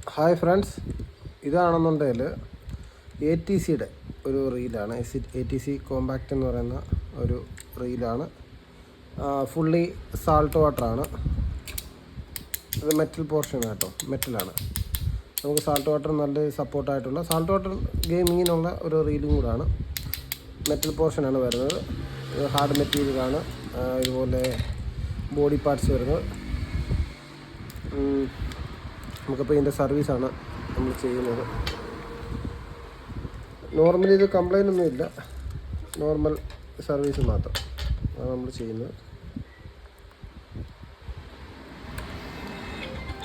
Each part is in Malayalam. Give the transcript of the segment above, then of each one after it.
ഹായ് ഫ്രണ്ട്സ്, ഇതാണെന്നുണ്ടെങ്കിൽ എ ടി സിയുടെ ഒരു റീലാണ്. എ ടി സി കോമ്പാക്റ്റ് എന്ന് പറയുന്ന ഒരു റീലാണ്. Fully salt വാട്ടറാണ്. ഇത് മെറ്റൽ പോർഷൻ കേട്ടോ, മെറ്റലാണ്. നമുക്ക് സാൾട്ട് വാട്ടർ നല്ല സപ്പോർട്ടായിട്ടുള്ള സാൾട്ട് വാട്ടർ ഗെയിമിങ്ങിനുള്ള ഒരു റീലും കൂടാണ്. മെറ്റൽ പോർഷനാണ് വരുന്നത്. ഹാർഡ് മെറ്റീരിയലാണ്. ഇതുപോലെ ബോഡി പാർട്സ് വരുന്നത്. നമുക്കിപ്പോൾ ഇതിൻ്റെ സർവീസാണ് നമ്മൾ ചെയ്യുന്നത്. നോർമലി ഇത് കംപ്ലൈൻ്റ് ഒന്നുമില്ല, നോർമൽ സർവീസ് മാത്രം ആണ് നമ്മൾ ചെയ്യുന്നത്.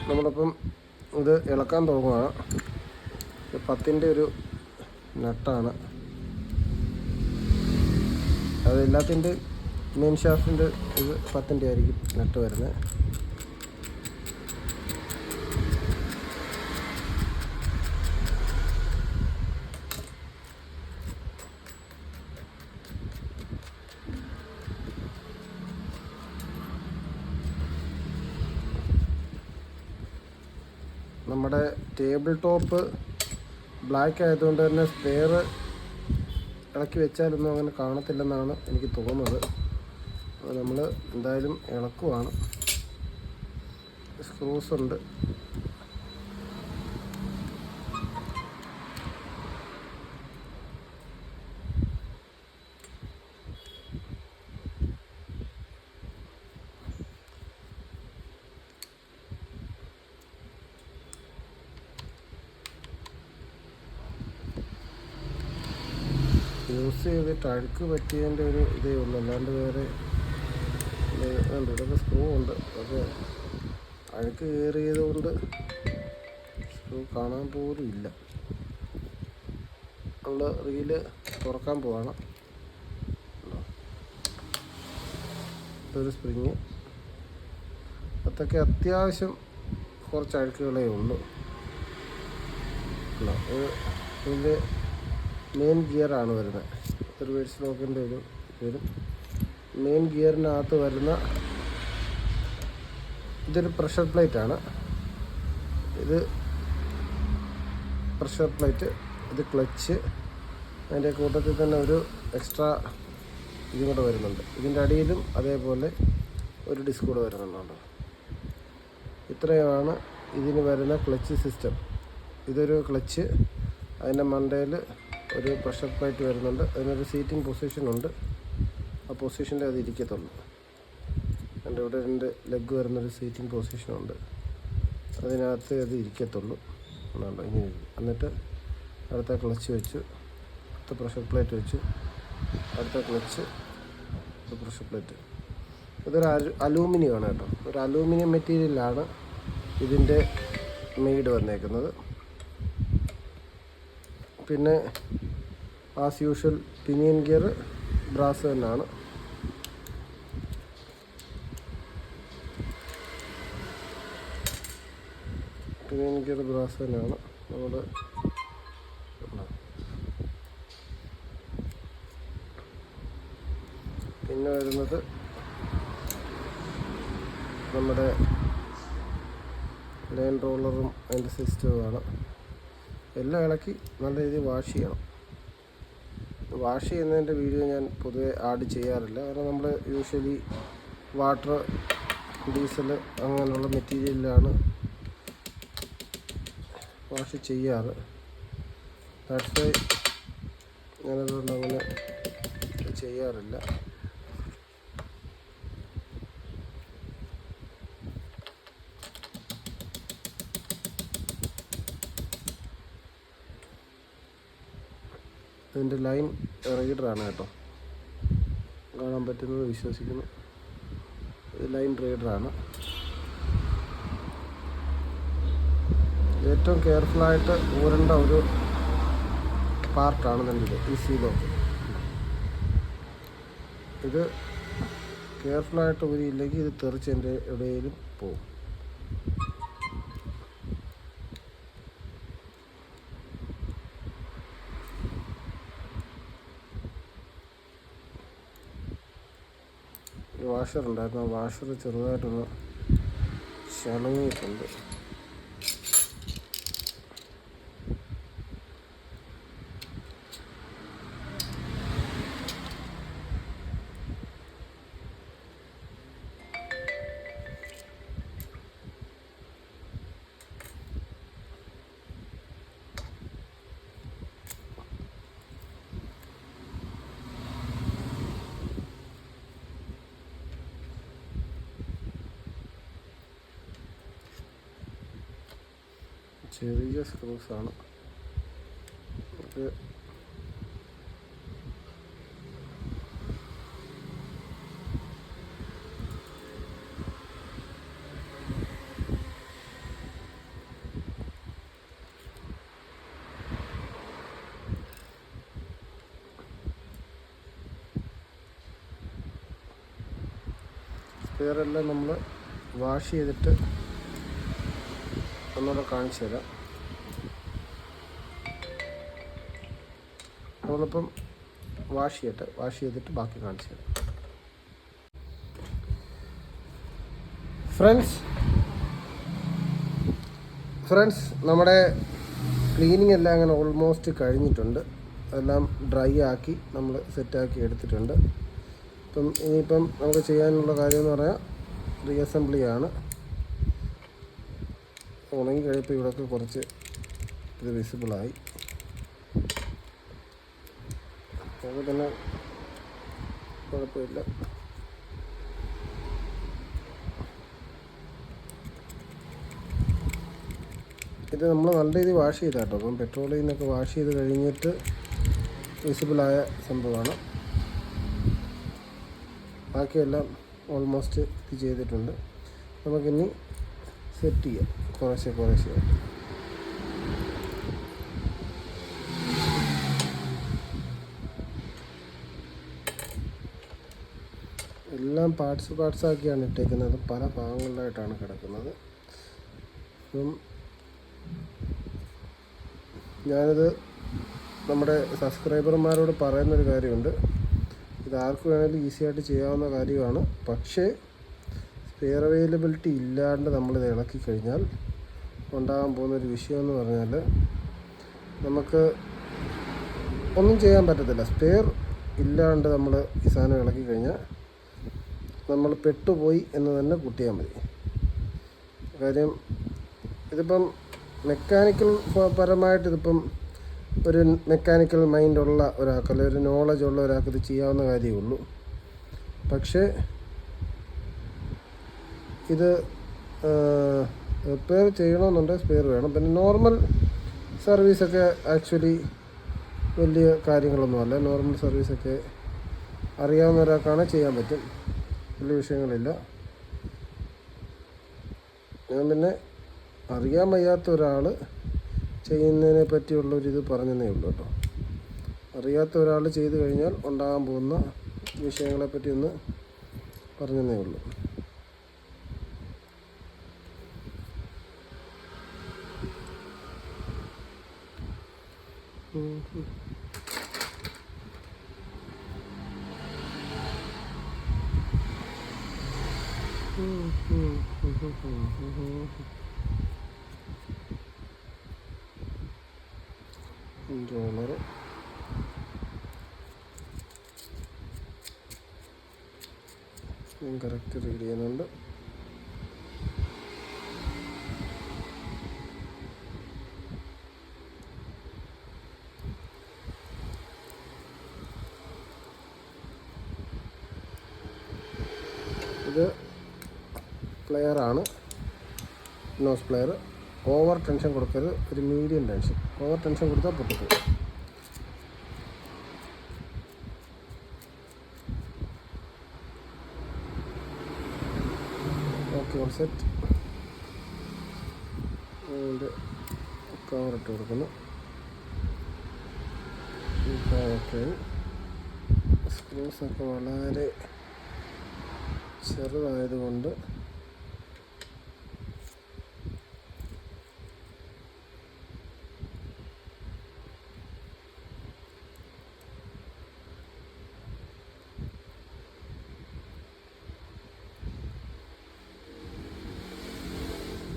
നമ്മളിപ്പം ഇത് ഇളക്കാൻ തുടങ്ങുകയാണ്. 10-ൻ്റെ ഒരു നട്ടാണ്. അത് എല്ലാത്തിൻ്റെ മെയിൻ ഷാഫ്റ്റിൻ്റെ ഇത് 10-ൻ്റെ ആയിരിക്കും നട്ട് വരുന്നത്. നമ്മുടെ ടേബിൾ ടോപ്പ് ബ്ലാക്ക് ആയതുകൊണ്ട് തന്നെ സ്പെയർ ഇളക്കി വെച്ചാലൊന്നും അങ്ങനെ കാണത്തില്ലെന്നാണ് എനിക്ക് തോന്നുന്നത്. അപ്പോൾ നമ്മൾ എന്തായാലും ഇളക്കുവാണ്. സ്ക്രൂസ് ഉണ്ട്. യൂസ് ചെയ്തിട്ട് അഴുക്ക് പറ്റിയതിൻ്റെ ഒരു ഇതേ ഉള്ളൂ, അല്ലാണ്ട് വേറെ ഇതൊക്കെ സ്ക്രൂ ഉണ്ട്. അത് അഴുക്ക് കയറിയത് കൊണ്ട് സ്ക്രൂ കാണാൻ പോലും ഇല്ല. നമ്മൾ റീല് തുറക്കാൻ പോവാണ്. ഇതൊരു സ്പ്രിങ്. അതൊക്കെ അത്യാവശ്യം കുറച്ച് അഴുക്കുകളേ ഉള്ളൂ. ഇതിൻ്റെ മെയിൻ ഗിയറാണ് വരുന്നത്. റിവേഴ്സ് ലോക്കിൻ്റെ ഒരു വരും. മെയിൻ ഗിയറിനകത്ത് വരുന്ന ഇതൊരു പ്രഷർ പ്ലേറ്റാണ്. ഇത് പ്രഷർ പ്ലേറ്റ്, ഇത് ക്ലച്ച്. അതിൻ്റെ കൂട്ടത്തിൽ തന്നെ ഒരു എക്സ്ട്രാ ഇതും കൂടെ വരുന്നുണ്ട്. ഇതിൻ്റെ അടിയിലും അതേപോലെ ഒരു ഡിസ്ക് കൂടെ വരുന്നുണ്ട്. ഇത്രയുമാണ് ഇതിന് വരുന്ന ക്ലച്ച് സിസ്റ്റം. ഇതൊരു ക്ലച്ച്, അതിൻ്റെ മണ്ടയിൽ ഒരു പ്രഷർ പ്ലേറ്റ് വരുന്നുണ്ട്. അതിനൊരു സീറ്റിംഗ് പൊസിഷനുണ്ട്. ആ പൊസിഷനിൽ അത് ഇരിക്കത്തുള്ളൂ. എൻ്റെ ഇവിടെ 2 ലെഗ് വരുന്നൊരു സീറ്റിംഗ് പൊസിഷനുണ്ട്. അതിനകത്ത് അത് ഇരിക്കത്തുള്ളൂ. ഇങ്ങനെ. എന്നിട്ട് അടുത്ത ക്ലച്ച് വെച്ചു, അടുത്ത പ്രഷർ പ്ലേറ്റ് വെച്ചു, അടുത്ത ക്ലച്ച്, പ്രഷർ പ്ലേറ്റ്. ഇതൊരു അലൂമിനിയമാണ് കേട്ടോ. ഒരു അലൂമിനിയം മെറ്റീരിയലാണ് ഇതിൻ്റെ മെയ്ഡ് വന്നേക്കുന്നത്. പിന്നെ as usual pinion gear brass തന്നെയാണ്. പിനിയൻ ഗിയർ ബ്രാസ് തന്നെയാണ്. നമ്മൾ പിന്നെ വരുന്നത് നമ്മുടെ ലൈൻ റോളറും അതിൻ്റെ സിസ്റ്റവുമാണ്. എല്ലാം ഇളക്കി നല്ല രീതിയിൽ വാഷ് ചെയ്യണം. വാഷ് ചെയ്യുന്നതിൻ്റെ വീഡിയോ ഞാൻ പൊതുവെ ആഡ് ചെയ്യാറില്ല. കാരണം നമ്മൾ യൂഷ്വലി വാട്ടർ, ഡീസൽ അങ്ങനെയുള്ള മെറ്റീരിയലിലാണ് വാഷ് ചെയ്യാറ്. ദാറ്റ്സ് വൈ ഞാനതുകൊണ്ട് അങ്ങനെ ചെയ്യാറില്ല. ഇതിൻ്റെ ലൈൻ റീഡറാണ് കേട്ടോ, കാണാൻ പറ്റുന്നത് വിശ്വസിക്കുന്നു. ഇത് ലൈൻ റീഡറാണ്. ഏറ്റവും കെയർഫുള്ളായിട്ട് ഊരേണ്ട ഒരു പാർട്ടാണ് ഇതിൻ്റെ ഈ സീലോക്ക്. ഇത് കെയർഫുള്ളായിട്ട് ഊരിയില്ലെങ്കിൽ ഇത് തെറിച്ച് എൻ്റെ എവിടെയെങ്കിലും പോകും. വാഷർ ഉണ്ടായിരുന്നു. ആ വാഷർ ചെറുതായിട്ടൊന്ന് ചണങ്ങിയിട്ടുണ്ട്. ചെറിയ സ്ക്രൂസാണ്. നമുക്ക് സ്പെയറെല്ലാം നമ്മൾ വാഷ് ചെയ്തിട്ട് ഒന്നുകൂടെ കാണിച്ചു തരാം. നമ്മളിപ്പം വാഷ് ചെയ്തിട്ട് ബാക്കി കാണിച്ചു തരാം. ഫ്രണ്ട്സ് നമ്മുടെ ക്ലീനിങ് എല്ലാം അങ്ങനെ ഓൾമോസ്റ്റ് കഴിഞ്ഞിട്ടുണ്ട്. എല്ലാം ഡ്രൈ ആക്കി നമ്മൾ സെറ്റാക്കി എടുത്തിട്ടുണ്ട്. ഇനിയിപ്പം നമുക്ക് ചെയ്യാനുള്ള കാര്യമെന്ന് പറഞ്ഞാൽ റീഅസംബ്ലിയാണ്. ഉണങ്ങി കഴിയുമ്പോൾ ഇവിടെയൊക്കെ കുറച്ച് ഇത് വിസിബിളായി. അത് തന്നെ കുഴപ്പമില്ല. ഇത് നമ്മൾ നല്ല രീതിയിൽ വാഷ് ചെയ്താട്ടോ. അപ്പം പെട്രോളിൽ നിന്നൊക്കെ വാഷ് ചെയ്ത് കഴിഞ്ഞിട്ട് വിസിബിളായ സംഭവമാണ്. ബാക്കിയെല്ലാം ഓൾമോസ്റ്റ് ഇത് ചെയ്തിട്ടുണ്ട്. നമുക്കിനി സെറ്റ് ചെയ്യാം കുറേശ്ശെ. എല്ലാം പാർട്സാക്കിയാണ് ഇട്ടേക്കുന്നത്. പല ഭാഗങ്ങളിലായിട്ടാണ് കിടക്കുന്നത്. അപ്പം ഞാനിത് നമ്മുടെ സബ്സ്ക്രൈബർമാരോട് പറയുന്നൊരു കാര്യമുണ്ട്. ഇത് ആർക്ക് വേണമെങ്കിലും ഈസി ആയിട്ട് ചെയ്യാവുന്ന കാര്യമാണ്. പക്ഷേ സ്പെയർ അവൈലബിലിറ്റി ഇല്ലാണ്ട് നമ്മളിത് ഇളക്കി കഴിഞ്ഞാൽ ഉണ്ടാകാൻ പോകുന്നൊരു വിഷയമെന്ന് പറഞ്ഞാൽ നമുക്ക് ഒന്നും ചെയ്യാൻ പറ്റത്തില്ല. സ്പെയർ ഇല്ലാണ്ട് നമ്മൾ ഈ സാധനം ഇളക്കി കഴിഞ്ഞാൽ നമ്മൾ പെട്ടുപോയി എന്ന് തന്നെ കൂട്ടിയാൽ മതി. കാര്യം ഇതിപ്പം മെക്കാനിക്കൽ പരമായിട്ട് ഇതിപ്പം ഒരു മെക്കാനിക്കൽ മൈൻഡുള്ള ഒരാൾക്ക്, അല്ലെങ്കിൽ ഒരു നോളജ് ഉള്ള ഒരാൾക്ക് ഇത് ചെയ്യാവുന്ന കാര്യമേ ഉള്ളൂ. പക്ഷേ ഇത് റിപ്പയർ ചെയ്യണമെന്നുണ്ടെങ്കിൽ സ്പെയർ വേണം. പിന്നെ നോർമൽ സർവീസൊക്കെ ആക്ച്വലി വലിയ കാര്യങ്ങളൊന്നുമല്ല. നോർമൽ സർവീസൊക്കെ അറിയാവുന്ന ഒരാൾക്കാണെങ്കിൽ ചെയ്യാൻ പറ്റും, വലിയ വിഷയങ്ങളില്ല. ഞാൻ പിന്നെ അറിയാൻ വയ്യാത്ത ഒരാൾ ചെയ്യുന്നതിനെ പറ്റിയുള്ളൊരിത് പറഞ്ഞതേ ഉള്ളൂ കേട്ടോ. അറിയാത്ത ഒരാൾ ചെയ്ത് കഴിഞ്ഞാൽ ഉണ്ടാകാൻ പോകുന്ന വിഷയങ്ങളെപ്പറ്റി ഒന്ന് പറഞ്ഞതേ ഉള്ളൂ. ജോണർ ഞാൻ കറക്റ്റ് റീഡ് ചെയ്യുന്നുണ്ട്. ഇത് പ്ലെയറാണ്, നോസ് പ്ലെയർ. ഓവർ ടെൻഷൻ കൊടുക്കരുത്, ഒരു മീഡിയം ടെൻഷൻ. ഓവർ ടെൻഷൻ കൊടുത്താൽ പൊട്ടിക്കും. Okay, all set. അതിൻ്റെ കവറിട്ട് കൊടുക്കുന്നു. ഓക്കെ, സ്ക്രൂസൊക്കെ വളരെ ചെറുതായതുകൊണ്ട്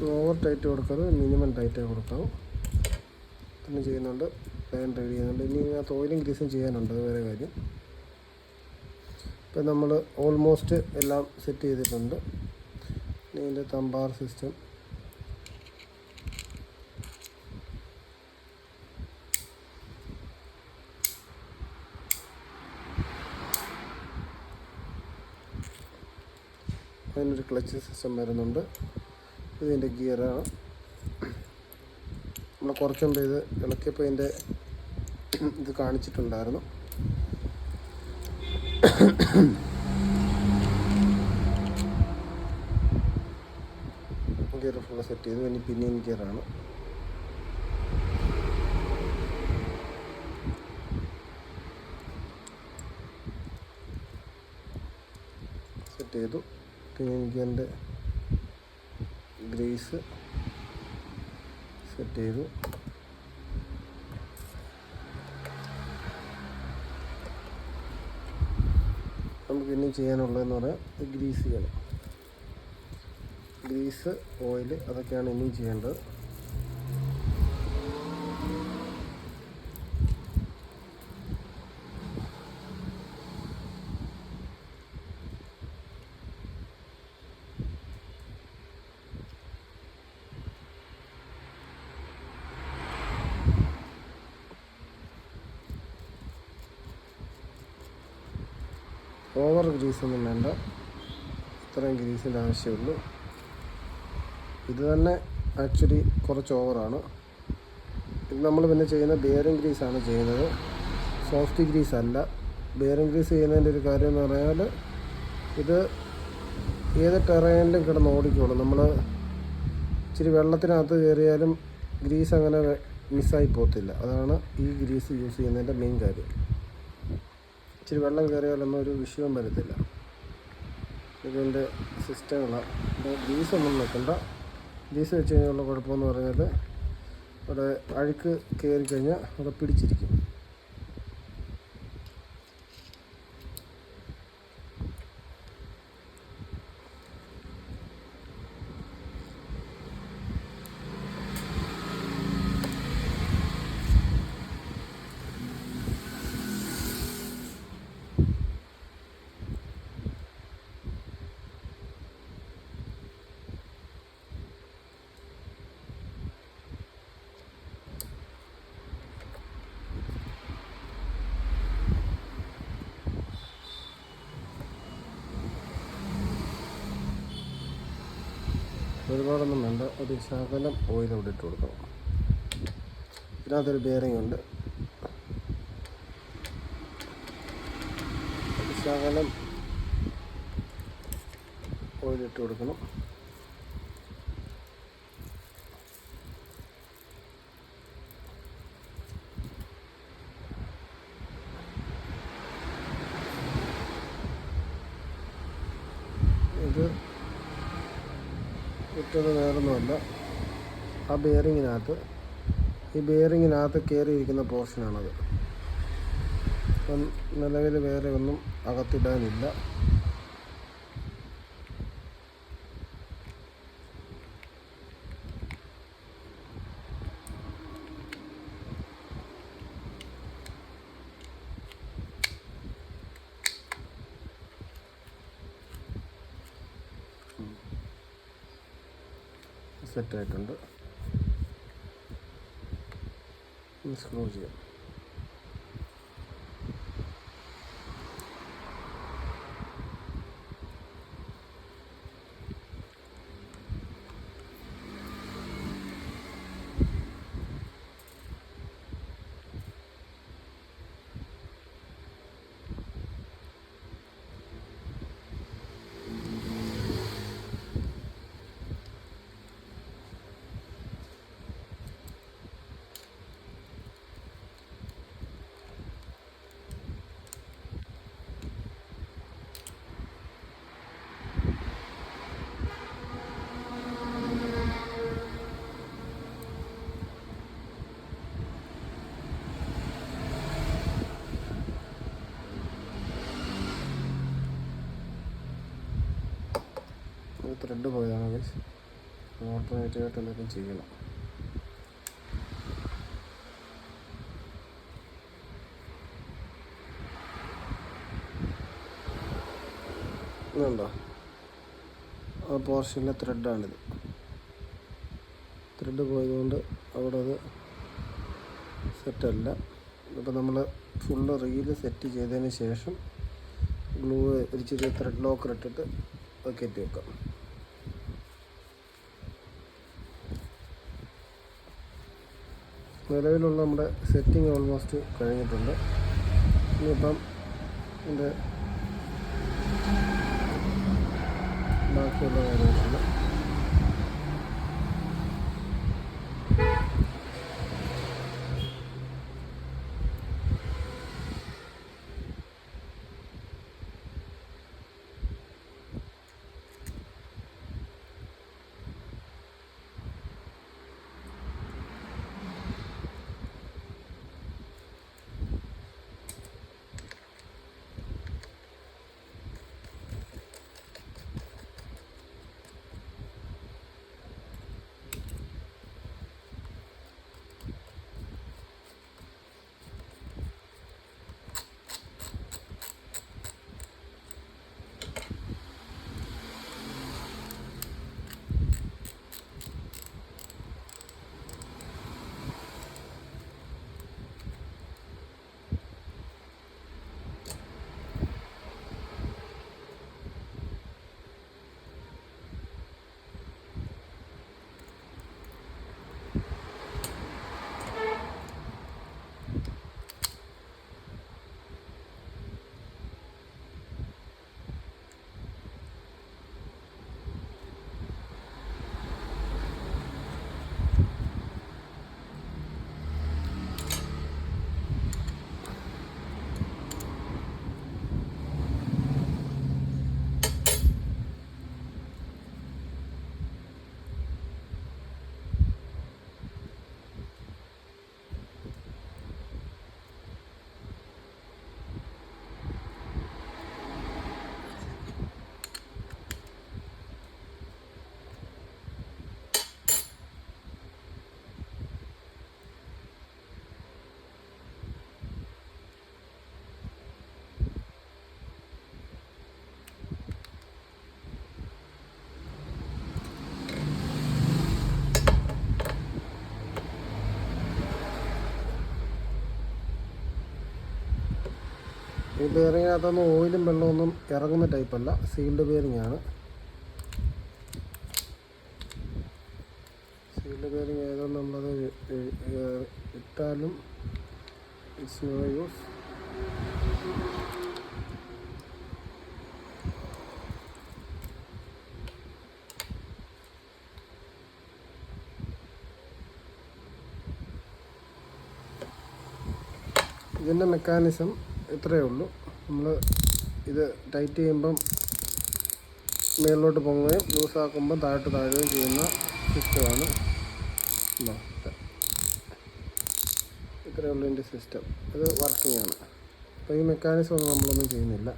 ഓവർ ടൈറ്റ് കൊടുക്കരുത്, മിനിമം ടൈറ്റേ കൊടുക്കാവൂ. തന്നെ ചെയ്യുന്നുണ്ട്, ലൈൻ റെഡി ചെയ്യുന്നുണ്ട്. ഇനി ഇതിനകത്ത് ഓയിലും ഗ്രീസും ചെയ്യാനുണ്ട്, അത് വേറെ കാര്യം. ഇപ്പം നമ്മൾ ഓൾമോസ്റ്റ് എല്ലാം സെറ്റ് ചെയ്തിട്ടുണ്ട്. ഇനി ഇതിൻ്റെ തമ്പാർ സിസ്റ്റം അതിനൊരു ക്ലച്ച് സിസ്റ്റം വരുന്നുണ്ട്. ഇതിൻ്റെ ഗിയറാണ്. നമ്മൾ കുറച്ച് മുമ്പ് ഇത് ഇളക്കിയപ്പോൾ ഇതിൻ്റെ ഇത് കാണിച്ചിട്ടുണ്ടായിരുന്നു. ഗിയർ ഫുള്ള് സെറ്റ് ചെയ്തു. ഇനി പിന്നെയും ഗിയറാണ്. സെറ്റ് ചെയ്തു. പിന്നെയും ഗിയറിൻ്റെ ഗ്രീസ് സെറ്റ് ചെയ്തു. നമുക്ക് ഇനി ചെയ്യാനുള്ളതെന്ന് പറഞ്ഞാൽ ഗ്രീസ് ചെയ്യണം. ഗ്രീസ്, ഓയിൽ, അതൊക്കെയാണ് ഇനിയും ചെയ്യേണ്ടത്. ഓവർ ഗ്രീസൊന്നും വേണ്ട, ഇത്രയും ഗ്രീസിൻ്റെ ആവശ്യമുള്ളൂ. ഇത് തന്നെ ആക്ച്വലി കുറച്ച് ഓവറാണ്. ഇത് നമ്മൾ പിന്നെ ചെയ്യുന്ന ബെയറിംഗ് ഗ്രീസാണ് ചെയ്യുന്നത്, സോഫ്റ്റ് ഗ്രീസ് അല്ല. ബെയറിംഗ് ഗ്രീസ് ചെയ്യുന്നതിൻ്റെ ഒരു കാര്യം എന്ന് പറഞ്ഞാൽ ഇത് ഏത് ടെറൈനിലും കിടന്ന് ഓടിക്കോളും. നമ്മൾ ഇച്ചിരി വെള്ളത്തിനകത്ത് കയറിയാലും ഗ്രീസ് അങ്ങനെ മിസ്സായി പോകത്തില്ല. അതാണ് ഈ ഗ്രീസ് യൂസ് ചെയ്യുന്നതിൻ്റെ മെയിൻ കാര്യം. ഇച്ചിരി വെള്ളം കയറിയാലൊന്നും ഒരു വിഷയവും വരത്തില്ല. ഇതിൻ്റെ സിസ്റ്റങ്ങളാണ്. ഗ്രീസൊന്നും വെക്കണ്ട. ഗ്രീസ് വെച്ച് കഴിഞ്ഞുള്ള കുഴപ്പമെന്ന് പറഞ്ഞാൽ അവിടെ അഴുക്ക് കയറി കഴിഞ്ഞാൽ അവിടെ പിടിച്ചിരിക്കും. ഒരുപാടൊന്നും വേണ്ട, ഒരു ശകലം ഓയിൽ അവിടെ ഇട്ട് കൊടുക്കണം. ഇതിനകത്തൊരു ബെയറിംഗ് ഉണ്ട്, ശകലം ഓയിലിട്ട് കൊടുക്കണം. ഇത് ഇട്ടത് വേറൊന്നുമല്ല, ആ ബെയറിങ്ങിനകത്ത്, ഈ ബെയറിങ്ങിനകത്ത് കയറിയിരിക്കുന്ന പോർഷനാണത്. അപ്പം നിലവിൽ വേറെ ഒന്നും അകത്തിടാനില്ല. സെറ്റായിട്ടുണ്ട്. സ്ക്രൂ ചെയ്യാം. ത്രെഡ് പോയതാണ് ഗൈസ്. ഓൾട്ടർനേറ്റീവായിട്ട് എന്തെങ്കിലും ചെയ്യണം. ഇതുണ്ടോ, ആ പോർഷനിലെ ത്രെഡാണിത്. ത്രെഡ് പോയതുകൊണ്ട് അവിടെ അത് സെറ്റല്ല. അപ്പോൾ നമ്മൾ ഫുള്ള് റീല് സെറ്റ് ചെയ്തതിന് ശേഷം ഗ്ലൂ ഒരു ചെറിയ ത്രെഡ് ലോക്കർ ഇട്ടിട്ട് കയറ്റി വെക്കാം. നിലവിലുള്ള നമ്മുടെ സെറ്റിംഗ് ഓൾമോസ്റ്റ് കഴിഞ്ഞിട്ടുണ്ട്. ഇനിയിപ്പം ഇതിൻ്റെ ബാക്കിയുള്ള കാര്യങ്ങളാണ്. ഈ ബെയറിങ്ങിനകത്തൊന്നും ഓയിലും വെള്ളമൊന്നും ഇറങ്ങുന്ന ടൈപ്പല്ല, സീൽഡ് ബെയറിംഗ് ആണ്. സീൽഡ് ബെയറിംഗ് ആയതുകൊണ്ട് നമ്മളത് ഇട്ടാലും ഇറ്റ്സ് നോ യൂസ്. ഇതിൻ്റെ മെക്കാനിസം ഇത്രയേ ഉള്ളൂ. നമ്മൾ ഇത് ടൈറ്റ് ചെയ്യുമ്പം മേളിലോട്ട് പൊങ്ങുകയും ലൂസാക്കുമ്പം താഴുകയും ചെയ്യുന്ന സിസ്റ്റമാണ്. ഇത്രയേ ഉള്ളൂ ഇതിൻ്റെ സിസ്റ്റം. ഇത് വർക്കിംഗ് ആണ്. അപ്പോൾ ഈ മെക്കാനിസം ഒന്നും നമ്മളൊന്നും ചെയ്യുന്നില്ല.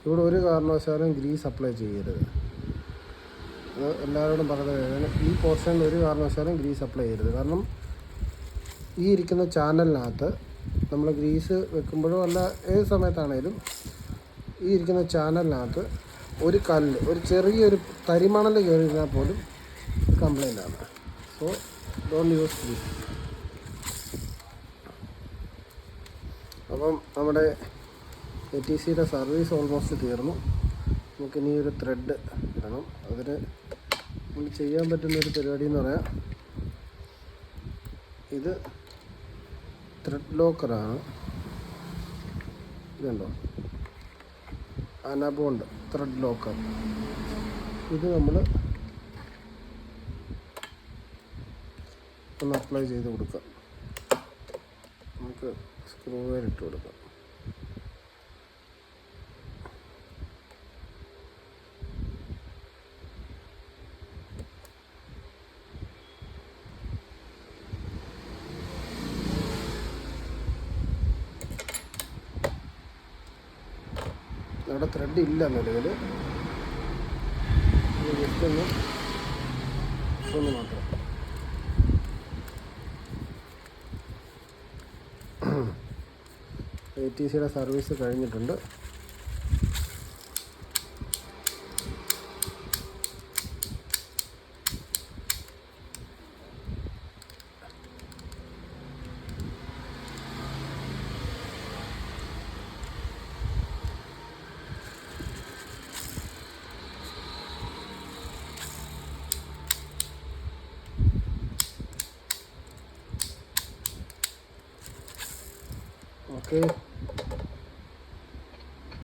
ഇവിടെ ഒരു കാരണവശാലും ഗ്രീസ് അപ്ലൈ ചെയ്യരുത്. അത് എല്ലാവരോടും പറയുന്നത്, ഈ പോർഷനിൽ ഒരു കാരണവശാലും ഗ്രീസ് അപ്ലൈ ചെയ്യരുത്. കാരണം ഈ ഇരിക്കുന്ന ചാനലിനകത്ത് നമ്മൾ ഗ്രീസ് വെക്കുമ്പോഴോ അല്ല ഏത് സമയത്താണേലും ഈ ഇരിക്കുന്ന ചാനലിനകത്ത് ഒരു കല്ല്, ഒരു ചെറിയൊരു തരിമണൽ കയറിയിരുന്നാൽ പോലും കംപ്ലൈൻ്റ് ആണ്. So don't use grease. അപ്പം നമ്മുടെ ATCയുടെ സർവീസ് ഓൾമോസ്റ്റ് തീർന്നു. നമുക്കിനി ഒരു ത്രെഡ് ഇടണം. അതിന് നമ്മൾ ചെയ്യാൻ പറ്റുന്നൊരു പരിപാടി എന്ന് പറയാം, ഇത് ത്രെഡ് ലോക്കറാണ്. ഇതുണ്ടോ, അനബോണ്ട് ത്രെഡ് ലോക്കർ. ഇത് നമ്മൾ ഒന്ന് അപ്ലൈ ചെയ്ത് കൊടുക്കാം. നമുക്ക് സ്ക്രൂ വെയർ ഇട്ട് കൊടുക്കാം. അവിടെ ത്രെഡ് ഇല്ല നിലവിൽ. ജസ്റ്റ് ഒന്ന് മാത്രം. ATCയുടെ സർവീസ് കഴിഞ്ഞിട്ടുണ്ട്. ഓക്കെ.